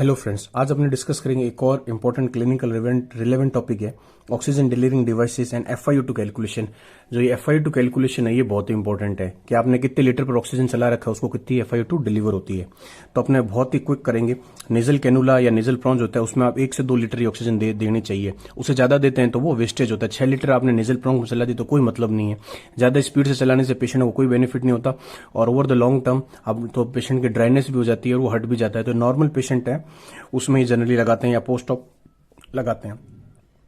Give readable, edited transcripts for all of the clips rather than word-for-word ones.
Hello friends, आज अपने discuss करेंगे एक और इम्पोर्टेंट क्लिनिकल रिलेवेंट टॉपिक है oxygen delivering devices and FiO2 calculation. जो ये FiO2 कैलकुलेशन है ये बहुत ही इंपॉर्टेंट है कि आपने कितने लीटर पर ऑक्सीजन चला रखा है, उसको कितनी FiO2 डिलीवर होती है। तो अपने बहुत ही क्विक करेंगे। नेजल कैनुला या नेजल प्रोंज होता है, उसमें आप 1 से 2 लीटर ही ऑक्सीजन देनी चाहिए। उससे ज्यादा देते हैं तो वो वेस्टेज होता है। 6 लीटर आपने नेजल प्रोंज में चला दी तो कोई मतलब नहीं है। ज्यादा स्पीड से चलाने से पेशेंट को कोई बेनिफिट नहीं होता और ओवर द लॉन्ग टर्म अब तो पेशेंट की ड्राइनेस भी हो जाती है और वो हट भी जाता है। तो नॉर्मल पेशेंट है उसमें ही जनरली लगाते हैं या पोस्ट ऑप लगाते हैं।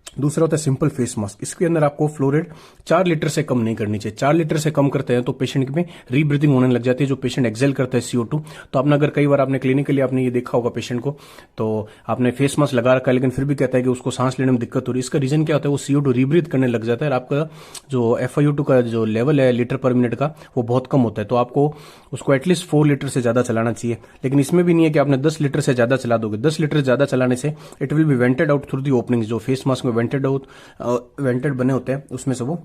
दूसरा होता है सिंपल फेस मास्क। इसके अंदर आपको फ्लो रेट 4 लीटर से कम नहीं करनी चाहिए। 4 लीटर से कम करते हैं तो पेशेंट में रीब्रीथिंग होने लग जाती है। जो पेशेंट एक्सेल करता है CO2, तो आपने अगर कई बार आपने क्लिनिकली आपने ये देखा होगा पेशेंट को, तो आपने फेस मास्क लगा रखा है लेकिन फिर भी कहता है कि उसको सांस लेने में दिक्कत हो रही है। इसका रीजन क्या होता है, वो CO2 रीब्रीथ करने लग जाता है और आपका जो FiO2 का जो लेवल है लीटर पर मिनट का वो बहुत कम होता है। तो आपको उसको एटलीस्ट 4 लीटर से ज्यादा चलाना चाहिए। लेकिन इसमें भी नहीं है कि आपने 10 लीटर से ज्यादा चला दोगे। 10 लीटर ज्यादा चलाने से it will be vented out through the opening. जो फेस मास्क में वेंटेड बने होते हैं उसमें से वो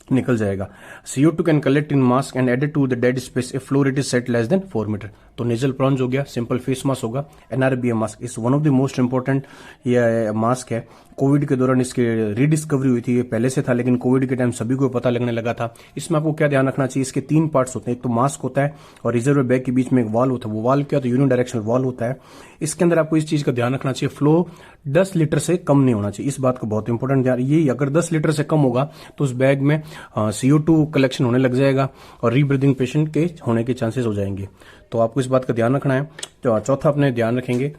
निकल जाएगा। CO2 can collect in mask and added to the dead space if flow rate is set less than 4 metre. तो नेजल प्रोंज हो गया, सिंपल फेस मास्क होगा। NRBM mask is one of the most important ये mask है। COVID के दौरान इसकी rediscovery हुई थी। ये पहले से था लेकिन कोविड के टाइम सभी को पता लगने लगा था। इसमें आपको क्या ध्यान रखना चाहिए, इसके 3 पार्ट्स होते हैं। एक तो मास्क होता है और रिजर्व बैग के बीच में एक वाल होता है। वो वाल क्या, तो यूनिडायरेक्शनल वाल होता है। इसके अंदर आपको इस चीज का ध्यान रखना चाहिए, फ्लो 10 लीटर से कम नहीं होना चाहिए। इस बात का बहुत इंपॉर्टेंट ध्यान, ये अगर 10 लीटर से कम होगा तो उस बैग में CO2 कलेक्शन होने लग जाएगा और रीब्रीदिंग पेशेंट के होने के चांसेस हो जाएंगे। तो आपको इस बात का ध्यान रखना है। तो चौथा अपने ध्यान रखेंगे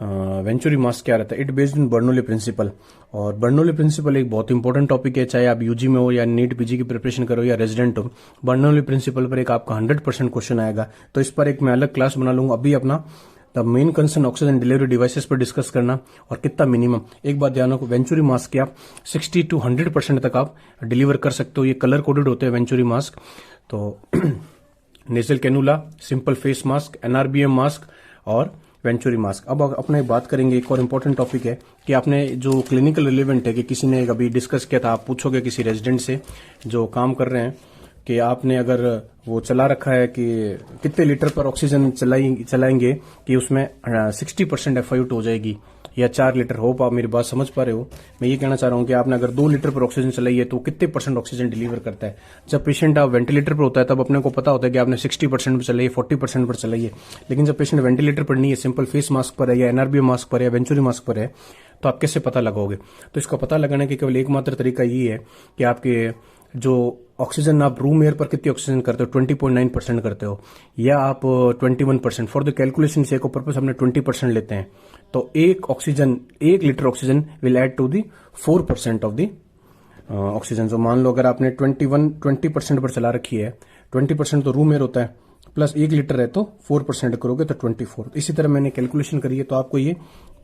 वेंचुरी मास्क क्या रहता है। It based in Bernoulli principle, और बर्नौली प्रिंसिपल एक बहुत इंपॉर्टेंट टॉपिक है, चाहे आप UG में हो या नीट PG की प्रिपरेशन करो या रेजिडेंट हो। बर्नौली प्रिंसिपल पर एक आपका 100% क्वेश्चन आएगा। तो इस पर एक मैं अलग क्लास बना लूंगा। अभी अपना the main concern oxygen delivery devices पर डिस्कस करना और कितना मिनिमम। एक बात ध्यान रखो, वेंचुरी मास्क के आप 60 to 100% तक आप डिलीवर कर सकते हो। ये कलर कोडेड होते हैं वेंचुरी मास्क। तो nasal cannula, simple face mask, NRBM mask और वेंचुरी मास्क। अब अपने बात करेंगे, एक और इम्पोर्टेंट टॉपिक है कि आपने जो क्लिनिकल रिलेवेंट है कि किसी ने अभी डिस्कस किया था, आप पूछोगे किसी रेजिडेंट से जो काम कर रहे हैं कि आपने अगर वो चला रखा है कि कितने लीटर पर ऑक्सीजन चलाएंगे कि उसमें 60% FiO2 हो जाएगी या 4 लीटर। होप आप मेरी बात समझ पा रहे हो। मैं ये कहना चाह रहा हूँ कि आपने अगर 2 लीटर पर ऑक्सीजन चलाई है तो कितने % ऑक्सीजन डिलीवर करता है। जब पेशेंट आप वेंटिलेटर पर होता है तब अपने को पता होता है कि आपने 60% पर चलाई है, 40% पर चलाई है। लेकिन जब पेशेंट वेंटिलेटर पर नहीं है, सिंपल फेस मास्क पर है या NRBM मास्क पर है या वेंचुरी मास्क पर है, तो आप कैसे पता लगाओगे। तो इसका पता लगाने के केवल एकमात्र तरीका ये है कि आपके जो ऑक्सीजन आप रूम एयर पर कितनी ऑक्सीजन करते हो, 20.9% करते हो या आप 21%। फॉर द कैलकुलेशन से पर्पज हमने 20% लेते हैं। तो 1 litre oxygen will add to the 4% of the oxygen. तो मान लो अगर आपने 20% पर चला रखी है, 20% तो रूम एयर होता है प्लस 1 लीटर है तो 4% करोगे तो 24। इसी तरह मैंने कैलकुलेशन करी है। तो आपको ये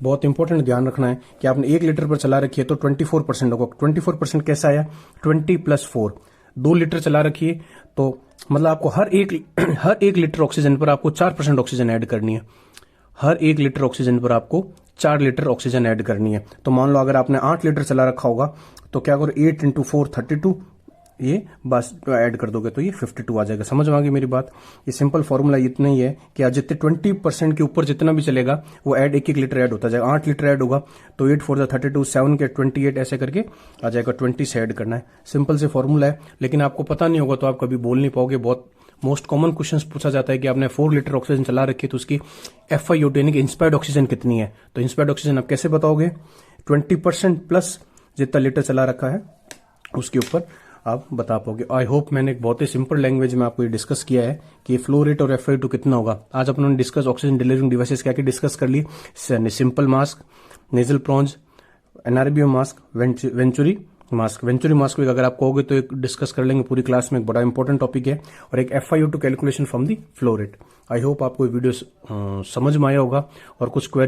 बहुत इंपॉर्टेंट ध्यान रखना है कि आपने 1 लीटर पर चला रखी है तो 24% होगा। 24% कैसा आया, 20 + 4। 2 लीटर चला रखी है तो मतलब आपको हर एक लीटर ऑक्सीजन पर आपको 4% ऑक्सीजन ऐड करनी है। हर 1 लीटर ऑक्सीजन पर आपको 4 लीटर ऑक्सीजन ऐड करनी है। तो मान लो अगर आपने 8 लीटर चला रखा होगा तो क्या करो, 8 × 4 32, ये बस ऐड कर दोगे तो ये 52 आ जाएगा। समझ में आ गई मेरी बात। ये सिंपल फॉर्मूला इतना ही है कि आज जितने 20% के ऊपर जितना भी चलेगा वो ऐड 1 लीटर ऐड होता जाएगा। 8 लीटर ऐड होगा तो 8 × 4 = 32, 7 के 28 ऐसे करके आ जाएगा। 20 से ऐड करना है। सिंपल से फॉर्मूला है, लेकिन आपको पता नहीं होगा तो आप कभी बोल नहीं पाओगे। बहुत मोस्ट कॉमन क्वेश्चन पूछा जाता है कि आपने 4 लीटर ऑक्सीजन चला रखी है तो उसकी FiO2 यानी कि इंस्पायर्ड ऑक्सीजन कितनी है। तो इंस्पायर्ड ऑक्सीजन आप कैसे बताओगे, 20% प्लस जितना लीटर चला रखा है उसके ऊपर आप बता पाओगे। आई होप मैंने एक बहुत ही सिंपल लैंग्वेज में आपको ये डिस्कस किया है कि फ्लो रेट और FiO2 कितना होगा। आज अपने डिस्कस ऑक्सीजन डिलीवरिंग डिवाइसेस क्या क्या डिस्कस कर ली। Simple mask, nasal prongs, NRBM mask, venturi mask. Venturi mask अगर आप कहोगे तो एक डिस्कस कर लेंगे पूरी क्लास में, एक बड़ा इंपॉर्टेंट टॉपिक है। और एक FiO2 calculation from the flow rate. I hope आपको वीडियो समझ में आया होगा और कुछ क्वेरी